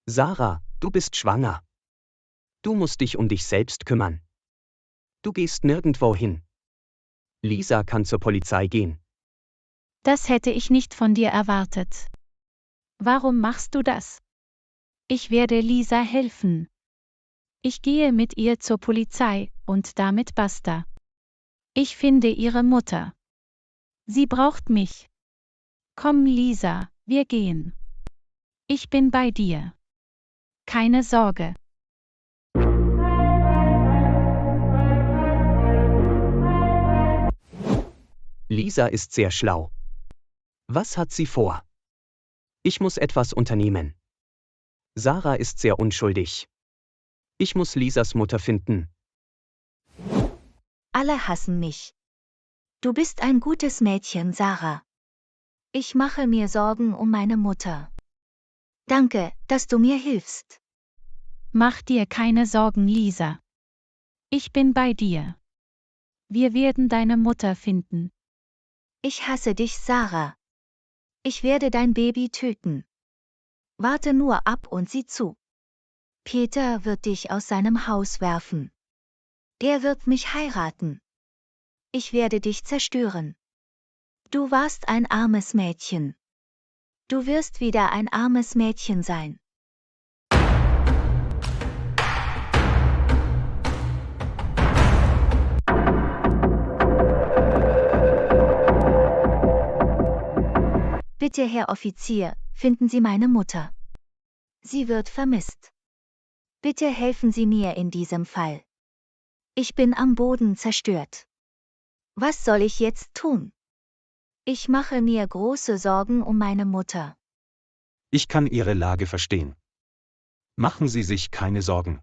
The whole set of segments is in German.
Sarah, du bist schwanger. Du musst dich um dich selbst kümmern. Du gehst nirgendwo hin. Lisa kann zur Polizei gehen. Das hätte ich nicht von dir erwartet. Warum machst du das? Ich werde Lisa helfen. Ich gehe mit ihr zur Polizei und damit basta. Ich finde ihre Mutter. Sie braucht mich. Komm, Lisa, wir gehen. Ich bin bei dir. Keine Sorge. Lisa ist sehr schlau. Was hat sie vor? Ich muss etwas unternehmen. Sarah ist sehr unschuldig. Ich muss Lisas Mutter finden. Alle hassen mich. Du bist ein gutes Mädchen, Sarah. Ich mache mir Sorgen um meine Mutter. Danke, dass du mir hilfst. Mach dir keine Sorgen, Lisa. Ich bin bei dir. Wir werden deine Mutter finden. Ich hasse dich, Sarah. Ich werde dein Baby töten. Warte nur ab und sieh zu. Peter wird dich aus seinem Haus werfen. Er wird mich heiraten. Ich werde dich zerstören. Du warst ein armes Mädchen. Du wirst wieder ein armes Mädchen sein. Bitte, Herr Offizier, finden Sie meine Mutter. Sie wird vermisst. Bitte helfen Sie mir in diesem Fall. Ich bin am Boden zerstört. Was soll ich jetzt tun? Ich mache mir große Sorgen um meine Mutter. Ich kann Ihre Lage verstehen. Machen Sie sich keine Sorgen.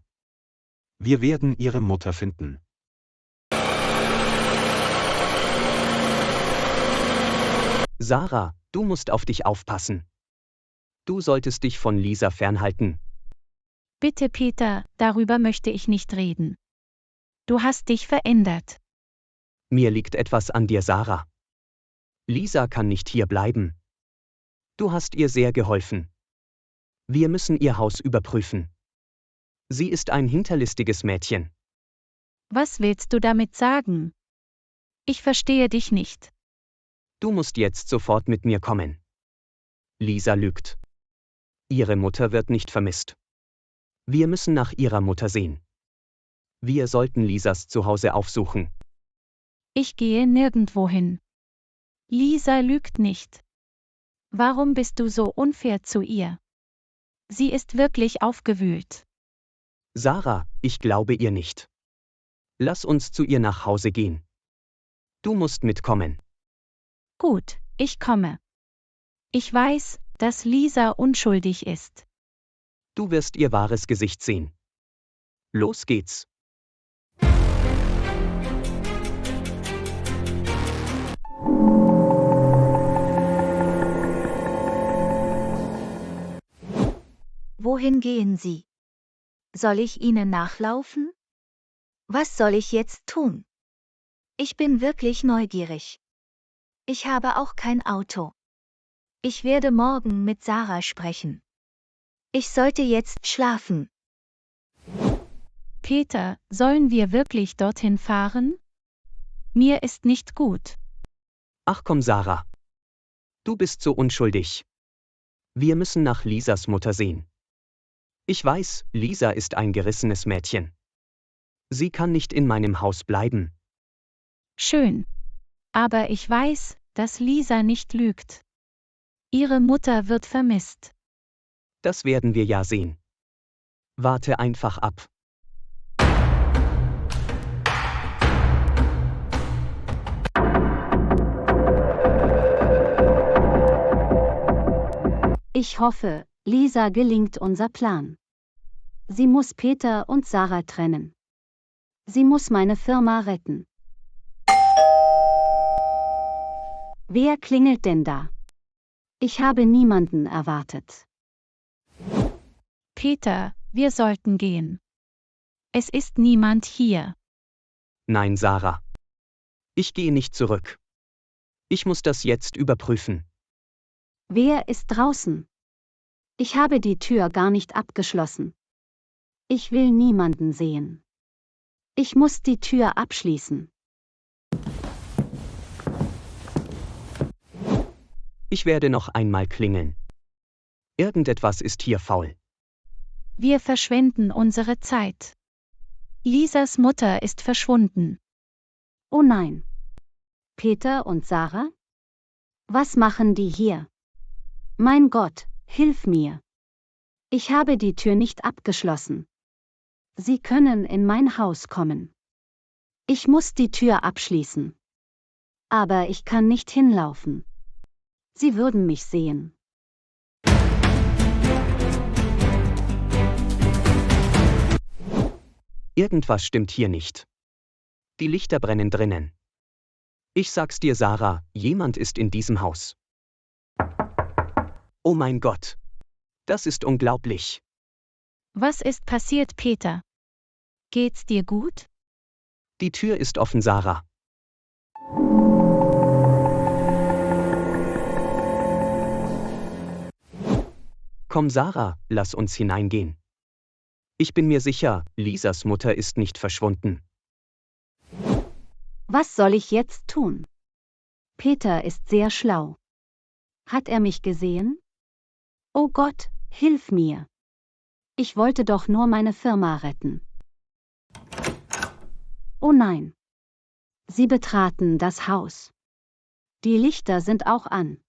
Wir werden Ihre Mutter finden. Sarah, du musst auf dich aufpassen. Du solltest dich von Lisa fernhalten. Bitte, Peter, darüber möchte ich nicht reden. Du hast dich verändert. Mir liegt etwas an dir, Sarah. Lisa kann nicht hier bleiben. Du hast ihr sehr geholfen. Wir müssen ihr Haus überprüfen. Sie ist ein hinterlistiges Mädchen. Was willst du damit sagen? Ich verstehe dich nicht. Du musst jetzt sofort mit mir kommen. Lisa lügt. Ihre Mutter wird nicht vermisst. Wir müssen nach ihrer Mutter sehen. Wir sollten Lisas Zuhause aufsuchen. Ich gehe nirgendwo hin. Lisa lügt nicht. Warum bist du so unfair zu ihr? Sie ist wirklich aufgewühlt. Sarah, ich glaube ihr nicht. Lass uns zu ihr nach Hause gehen. Du musst mitkommen. Gut, ich komme. Ich weiß, dass Lisa unschuldig ist. Du wirst ihr wahres Gesicht sehen. Los geht's. Wohin gehen Sie? Soll ich Ihnen nachlaufen? Was soll ich jetzt tun? Ich bin wirklich neugierig. Ich habe auch kein Auto. Ich werde morgen mit Sarah sprechen. Ich sollte jetzt schlafen. Peter, sollen wir wirklich dorthin fahren? Mir ist nicht gut. Ach komm, Sarah. Du bist so unschuldig. Wir müssen nach Lisas Mutter sehen. Ich weiß, Lisa ist ein gerissenes Mädchen. Sie kann nicht in meinem Haus bleiben. Schön. Aber ich weiß, dass Lisa nicht lügt. Ihre Mutter wird vermisst. Das werden wir ja sehen. Warte einfach ab. Ich hoffe, Lisa gelingt unser Plan. Sie muss Peter und Sarah trennen. Sie muss meine Firma retten. Wer klingelt denn da? Ich habe niemanden erwartet. Peter, wir sollten gehen. Es ist niemand hier. Nein, Sarah. Ich gehe nicht zurück. Ich muss das jetzt überprüfen. Wer ist draußen? Ich habe die Tür gar nicht abgeschlossen. Ich will niemanden sehen. Ich muss die Tür abschließen. Ich werde noch einmal klingeln. Irgendetwas ist hier faul. Wir verschwenden unsere Zeit. Lisas Mutter ist verschwunden. Oh nein. Peter und Sarah? Was machen die hier? Mein Gott, hilf mir. Ich habe die Tür nicht abgeschlossen. Sie können in mein Haus kommen. Ich muss die Tür abschließen. Aber ich kann nicht hinlaufen. Sie würden mich sehen. Irgendwas stimmt hier nicht. Die Lichter brennen drinnen. Ich sag's dir, Sarah, jemand ist in diesem Haus. Oh mein Gott. Das ist unglaublich. Was ist passiert, Peter? Geht's dir gut? Die Tür ist offen, Sarah. Komm, Sarah, lass uns hineingehen. Ich bin mir sicher, Lisas Mutter ist nicht verschwunden. Was soll ich jetzt tun? Peter ist sehr schlau. Hat er mich gesehen? Oh Gott, hilf mir. Ich wollte doch nur meine Firma retten. Oh nein. Sie betraten das Haus. Die Lichter sind auch an.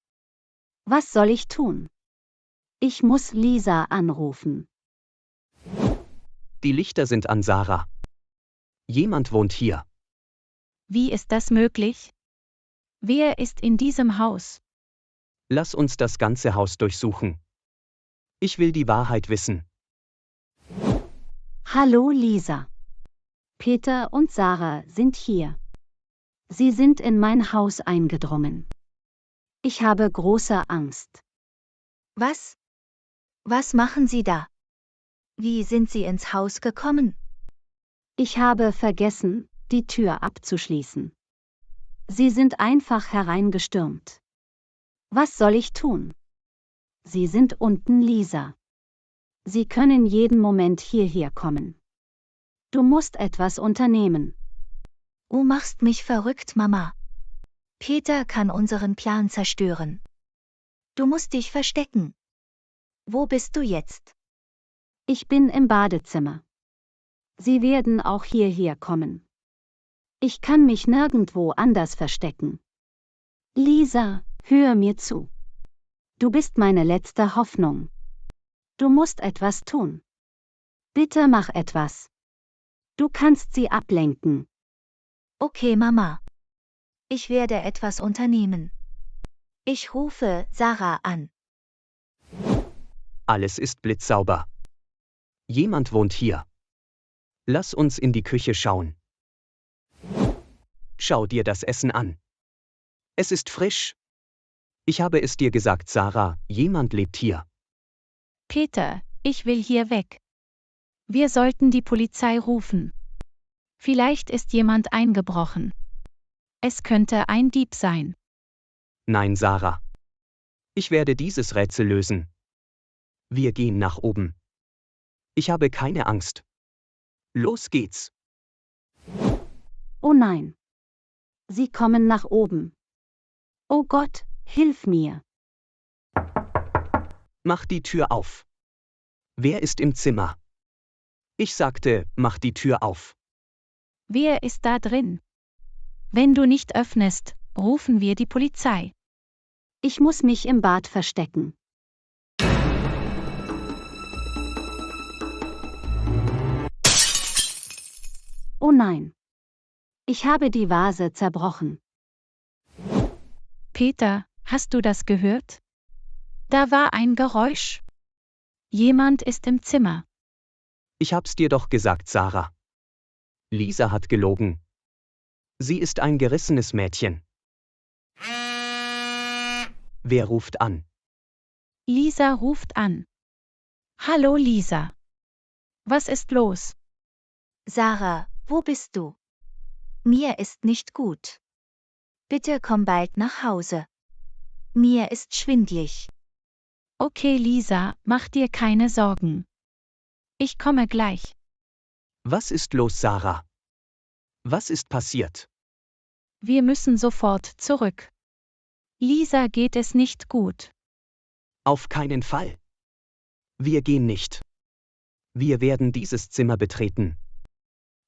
Was soll ich tun? Ich muss Lisa anrufen. Die Lichter sind an, Sarah. Jemand wohnt hier. Wie ist das möglich? Wer ist in diesem Haus? Lass uns das ganze Haus durchsuchen. Ich will die Wahrheit wissen. Hallo Lisa. Peter und Sarah sind hier. Sie sind in mein Haus eingedrungen. Ich habe große Angst. Was? Was machen Sie da? Wie sind Sie ins Haus gekommen? Ich habe vergessen, die Tür abzuschließen. Sie sind einfach hereingestürmt. Was soll ich tun? Sie sind unten, Lisa. Sie können jeden Moment hierher kommen. Du musst etwas unternehmen. Du machst mich verrückt, Mama. Peter kann unseren Plan zerstören. Du musst dich verstecken. Wo bist du jetzt? Ich bin im Badezimmer. Sie werden auch hierher kommen. Ich kann mich nirgendwo anders verstecken. Lisa, hör mir zu. Du bist meine letzte Hoffnung. Du musst etwas tun. Bitte mach etwas. Du kannst sie ablenken. Okay, Mama. Ich werde etwas unternehmen. Ich rufe Sarah an. Alles ist blitzsauber. Jemand wohnt hier. Lass uns in die Küche schauen. Schau dir das Essen an. Es ist frisch. Ich habe es dir gesagt, Sarah, jemand lebt hier. Peter, ich will hier weg. Wir sollten die Polizei rufen. Vielleicht ist jemand eingebrochen. Es könnte ein Dieb sein. Nein, Sarah. Ich werde dieses Rätsel lösen. Wir gehen nach oben. Ich habe keine Angst. Los geht's. Oh nein. Sie kommen nach oben. Oh Gott, hilf mir. Mach die Tür auf. Wer ist im Zimmer? Ich sagte, mach die Tür auf. Wer ist da drin? Wenn du nicht öffnest, rufen wir die Polizei. Ich muss mich im Bad verstecken. Oh nein. Ich habe die Vase zerbrochen. Peter, hast du das gehört? Da war ein Geräusch. Jemand ist im Zimmer. Ich hab's dir doch gesagt, Sarah. Lisa hat gelogen. Sie ist ein gerissenes Mädchen. Wer ruft an? Lisa ruft an. Hallo Lisa. Was ist los? Sarah, wo bist du? Mir ist nicht gut. Bitte komm bald nach Hause. Mir ist schwindlig. Okay, Lisa, mach dir keine Sorgen. Ich komme gleich. Was ist los, Sarah? Was ist passiert? Wir müssen sofort zurück. Lisa geht es nicht gut. Auf keinen Fall. Wir gehen nicht. Wir werden dieses Zimmer betreten.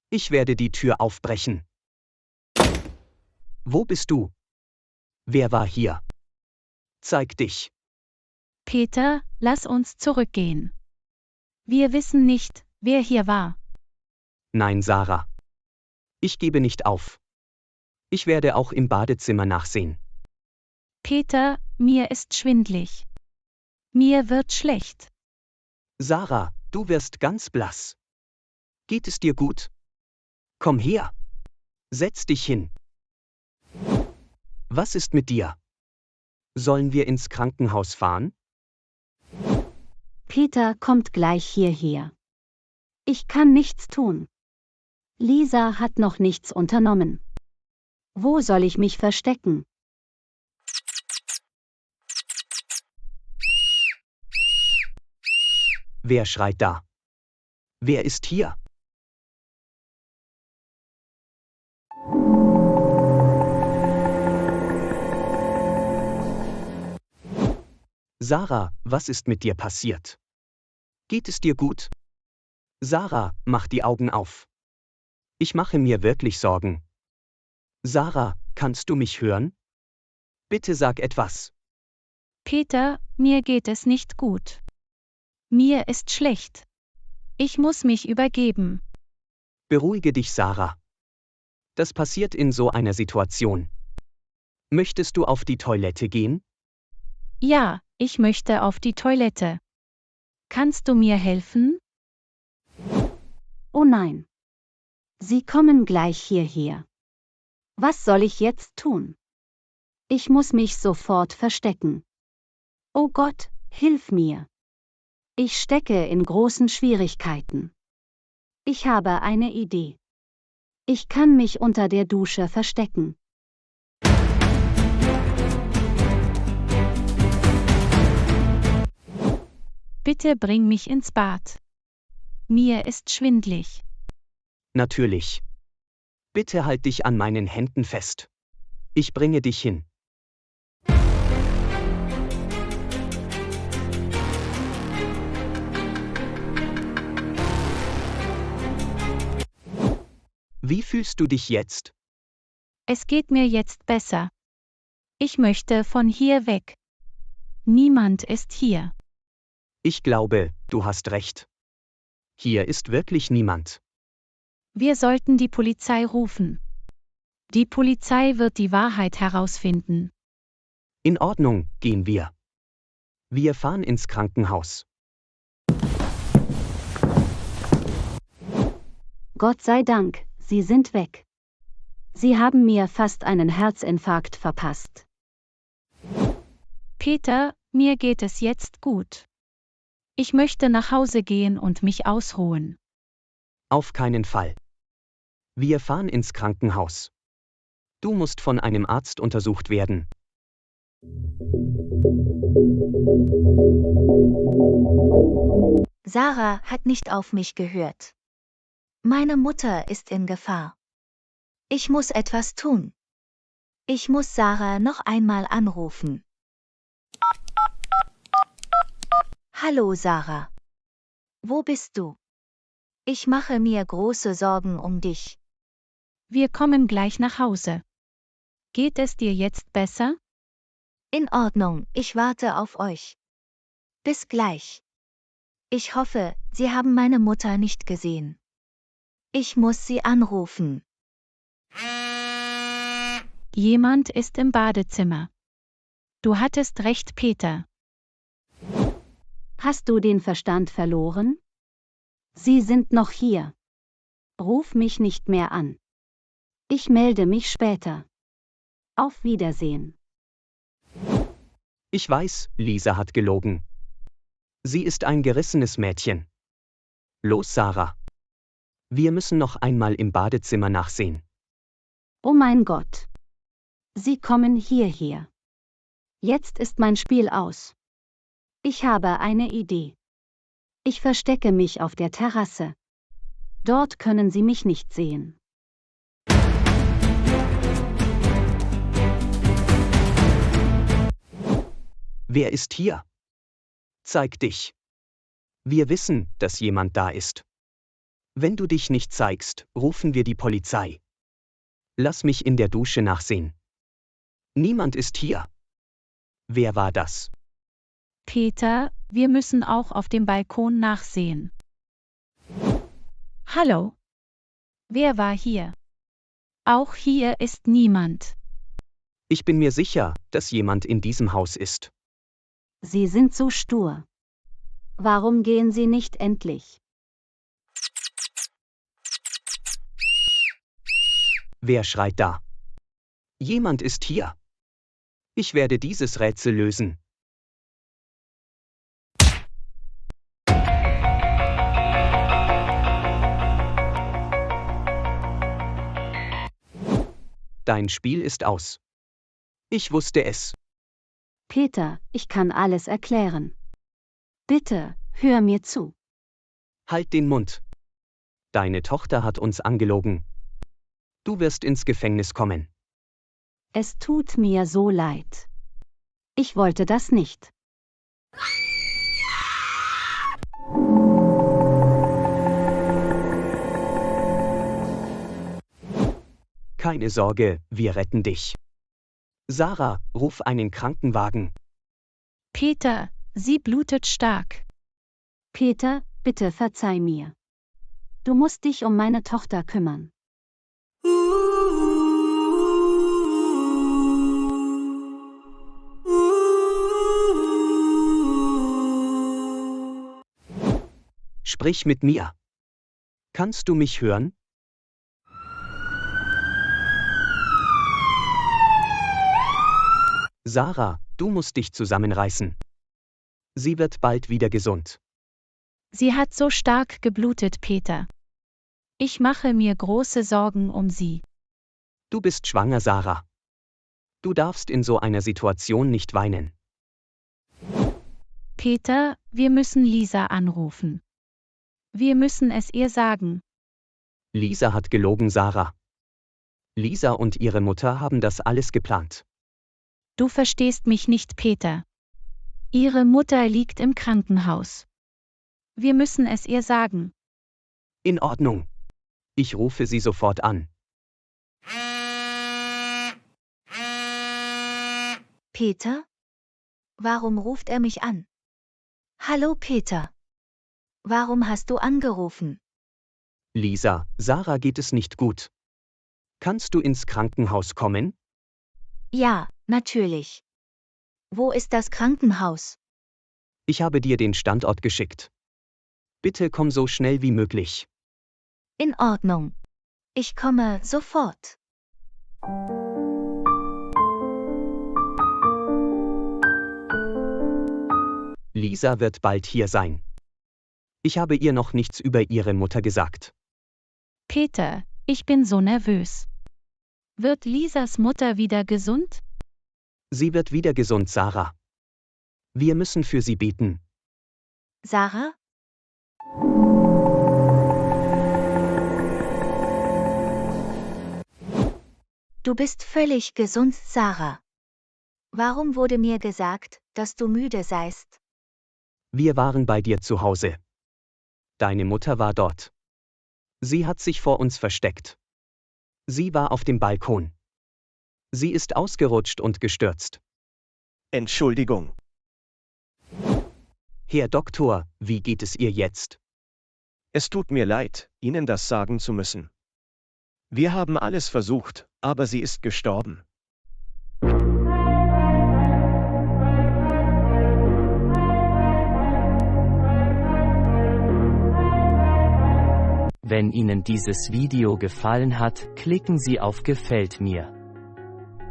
Ich werde die Tür aufbrechen. Wo bist du? Wer war hier? Zeig dich. Peter, lass uns zurückgehen. Wir wissen nicht, wer hier war. Nein, Sarah. Ich gebe nicht auf. Ich werde auch im Badezimmer nachsehen. Peter, mir ist schwindlig. Mir wird schlecht. Sarah, du wirst ganz blass. Geht es dir gut? Komm her. Setz dich hin. Was ist mit dir? Sollen wir ins Krankenhaus fahren? Peter kommt gleich hierher. Ich kann nichts tun. Lisa hat noch nichts unternommen. Wo soll ich mich verstecken? Wer schreit da? Wer ist hier? Sarah, was ist mit dir passiert? Geht es dir gut? Sarah, mach die Augen auf. Ich mache mir wirklich Sorgen. Sarah, kannst du mich hören? Bitte sag etwas. Peter, mir geht es nicht gut. Mir ist schlecht. Ich muss mich übergeben. Beruhige dich, Sarah. Das passiert in so einer Situation. Möchtest du auf die Toilette gehen? Ja, ich möchte auf die Toilette. Kannst du mir helfen? Oh nein. Sie kommen gleich hierher. Was soll ich jetzt tun? Ich muss mich sofort verstecken. Oh Gott, hilf mir. Ich stecke in großen Schwierigkeiten. Ich habe eine Idee. Ich kann mich unter der Dusche verstecken. Bitte bring mich ins Bad. Mir ist schwindlig. Natürlich. Bitte halt dich an meinen Händen fest. Ich bringe dich hin. Wie fühlst du dich jetzt? Es geht mir jetzt besser. Ich möchte von hier weg. Niemand ist hier. Ich glaube, du hast recht. Hier ist wirklich niemand. Wir sollten die Polizei rufen. Die Polizei wird die Wahrheit herausfinden. In Ordnung, gehen wir. Wir fahren ins Krankenhaus. Gott sei Dank, Sie sind weg. Sie haben mir fast einen Herzinfarkt verpasst. Peter, mir geht es jetzt gut. Ich möchte nach Hause gehen und mich ausruhen. Auf keinen Fall. Wir fahren ins Krankenhaus. Du musst von einem Arzt untersucht werden. Sarah hat nicht auf mich gehört. Meine Mutter ist in Gefahr. Ich muss etwas tun. Ich muss Sarah noch einmal anrufen. Hallo Sarah. Wo bist du? Ich mache mir große Sorgen um dich. Wir kommen gleich nach Hause. Geht es dir jetzt besser? In Ordnung, ich warte auf euch. Bis gleich. Ich hoffe, Sie haben meine Mutter nicht gesehen. Ich muss sie anrufen. Jemand ist im Badezimmer. Du hattest recht, Peter. Hast du den Verstand verloren? Sie sind noch hier. Ruf mich nicht mehr an. Ich melde mich später. Auf Wiedersehen. Ich weiß, Lisa hat gelogen. Sie ist ein gerissenes Mädchen. Los, Sarah. Wir müssen noch einmal im Badezimmer nachsehen. Oh mein Gott. Sie kommen hierher. Jetzt ist mein Spiel aus. Ich habe eine Idee. Ich verstecke mich auf der Terrasse. Dort können Sie mich nicht sehen. Wer ist hier? Zeig dich. Wir wissen, dass jemand da ist. Wenn du dich nicht zeigst, rufen wir die Polizei. Lass mich in der Dusche nachsehen. Niemand ist hier. Wer war das? Peter, wir müssen auch auf dem Balkon nachsehen. Hallo? Wer war hier? Auch hier ist niemand. Ich bin mir sicher, dass jemand in diesem Haus ist. Sie sind so stur. Warum gehen Sie nicht endlich? Wer schreit da? Jemand ist hier. Ich werde dieses Rätsel lösen. Dein Spiel ist aus. Ich wusste es. Peter, ich kann alles erklären. Bitte, hör mir zu. Halt den Mund. Deine Tochter hat uns angelogen. Du wirst ins Gefängnis kommen. Es tut mir so leid. Ich wollte das nicht. Keine Sorge, wir retten dich. Sarah, ruf einen Krankenwagen. Peter, sie blutet stark. Peter, bitte verzeih mir. Du musst dich um meine Tochter kümmern. Sprich mit mir. Kannst du mich hören? Sarah, du musst dich zusammenreißen. Sie wird bald wieder gesund. Sie hat so stark geblutet, Peter. Ich mache mir große Sorgen um sie. Du bist schwanger, Sarah. Du darfst in so einer Situation nicht weinen. Peter, wir müssen Lisa anrufen. Wir müssen es ihr sagen. Lisa hat gelogen, Sarah. Lisa und ihre Mutter haben das alles geplant. Du verstehst mich nicht, Peter. Ihre Mutter liegt im Krankenhaus. Wir müssen es ihr sagen. In Ordnung. Ich rufe sie sofort an. Peter? Warum ruft er mich an? Hallo Peter. Warum hast du angerufen? Lisa, Sarah geht es nicht gut. Kannst du ins Krankenhaus kommen? Ja, natürlich. Wo ist das Krankenhaus? Ich habe dir den Standort geschickt. Bitte komm so schnell wie möglich. In Ordnung. Ich komme sofort. Lisa wird bald hier sein. Ich habe ihr noch nichts über ihre Mutter gesagt. Peter, ich bin so nervös. Wird Lisas Mutter wieder gesund? Sie wird wieder gesund, Sarah. Wir müssen für sie beten. Sarah? Du bist völlig gesund, Sarah. Warum wurde mir gesagt, dass du müde seist? Wir waren bei dir zu Hause. Deine Mutter war dort. Sie hat sich vor uns versteckt. Sie war auf dem Balkon. Sie ist ausgerutscht und gestürzt. Entschuldigung. Herr Doktor, wie geht es ihr jetzt? Es tut mir leid, Ihnen das sagen zu müssen. Wir haben alles versucht, aber sie ist gestorben. Wenn Ihnen dieses Video gefallen hat, klicken Sie auf Gefällt mir.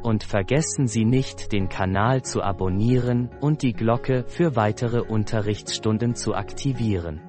Und vergessen Sie nicht, den Kanal zu abonnieren und die Glocke für weitere Unterrichtsstunden zu aktivieren.